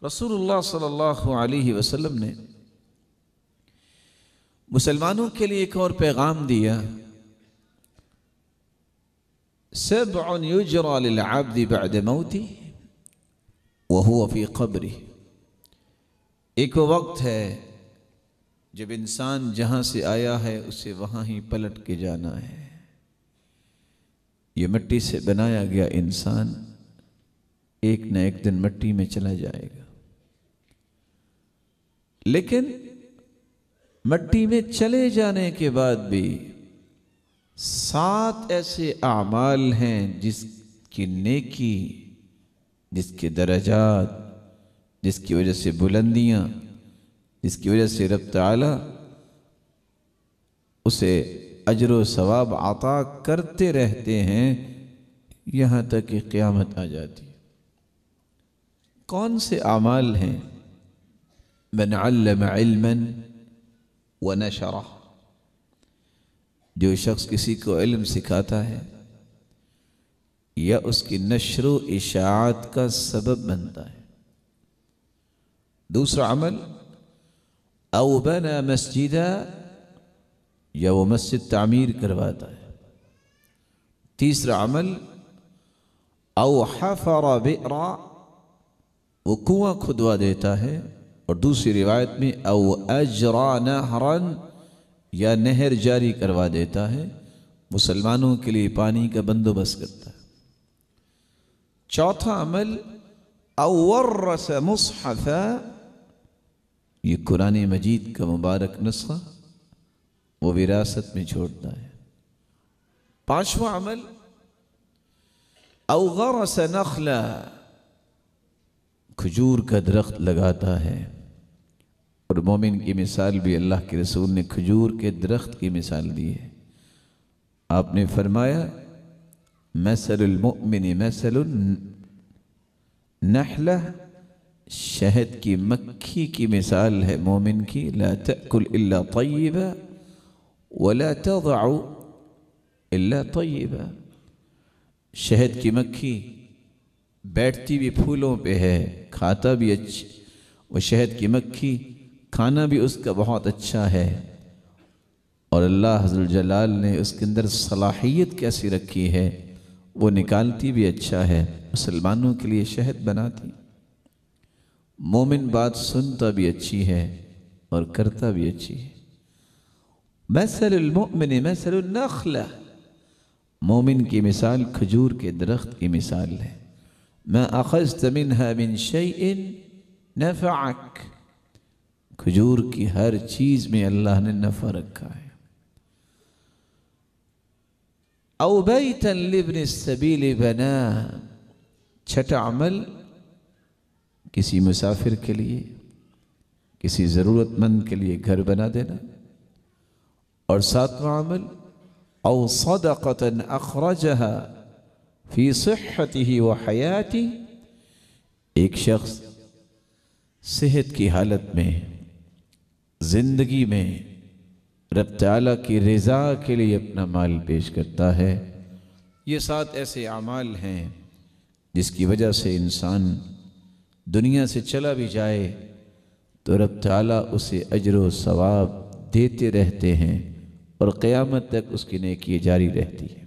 رسول اللہ صلی اللہ علیہ وسلم نے مسلمانوں کے لیے ایک اور پیغام دیا، سبع یجرى للعبد بعد موته وهو في قبره۔ ایک وقت ہے جب انسان جہاں سے آیا ہے اسے وہاں ہی پلٹ کے جانا ہے۔ یہ مٹی سے بنایا گیا انسان ایک نہ ایک دن مٹی میں چلا جائے گا، لیکن مٹی میں چلے جانے کے بعد بھی 7 ایسے اعمال ہیں جس کی نیکی، جس کے درجات، جس کی وجہ سے بلندیاں، جس کی وجہ سے رب تعالی اسے اجر و ثواب عطا کرتے رہتے ہیں یہاں تک کہ قیامت آ جاتی ہے۔ کون سے اعمال ہیں؟ من علم علما ونشرہ، جو شخص کسی کو علم سکھاتا ہے یا اس کی نشر و اشاعت کا سبب بنتا ہے۔ دوسرا عمل، او بنا مسجدا، یا وہ مسجد تعمیر کرواتا ہے۔ تیسرا عمل، او حفر بئرا، وہ کنواں کھدوا دیتا ہے۔ اور دوسری روایت میں او اجرا نہرا، یا نہر جاری کروا دیتا ہے، مسلمانوں کے لیے پانی کا بندوبست کرتا ہے۔ چوتھا عمل، او ورث مصحفا، یہ قرآن مجید کا مبارک نسخہ وہ وراثت میں چھوڑتا ہے۔ پانچواں عمل، او غرس نخلا، کھجور کا درخت لگاتا ہے۔ اور مومن کی مثال بھی اللہ کے رسول نے کھجور کے درخت کی مثال دی ہے۔ آپ نے فرمایا، مثل المؤمن مثل النحلہ، شہد کی مکھی کی مثال ہے مومن کی، لا تأکل الا طیبا ولا تضع الا طیبا۔ شہد کی مکھی بیٹھتی بھی پھولوں پہ ہے، کھاتا بھی اچھا، وہ شہد کی مکھی کھانا بھی اس کا بہت اچھا ہے، اور اللہ عز جلال نے اس کے اندر صلاحیت کیسی رکھی ہے، وہ نکالتی بھی اچھا ہے، مسلمانوں کے لیے شہد بناتی۔ مومن بات سنتا بھی اچھی ہے اور کرتا بھی اچھی ہے۔ مثل المؤمن مثل النخلہ، مومن کی مثال کھجور کے درخت کی مثال ہے۔ ما اخذت منها من شيء نفعك، کھجور کی ہر چیز میں اللہ نے نفع رکھا ہے۔ او بیتا لابن السبیل بنا، چھٹا عمل، کسی مسافر کے لیے، کسی ضرورت مند کے لیے گھر بنا دینا۔ اور ساتواں عمل، او صدقۃ اخرجہا فی صحتہ و حیاتہ، ایک شخص صحت کی حالت میں، زندگی میں رب تعالیٰ کی رضا کے لیے اپنا مال پیش کرتا ہے۔ یہ 7 ایسے اعمال ہیں جس کی وجہ سے انسان دنیا سے چلا بھی جائے تو رب تعالیٰ اسے اجر و ثواب دیتے رہتے ہیں اور قیامت تک اس کی نیکی جاری رہتی ہے۔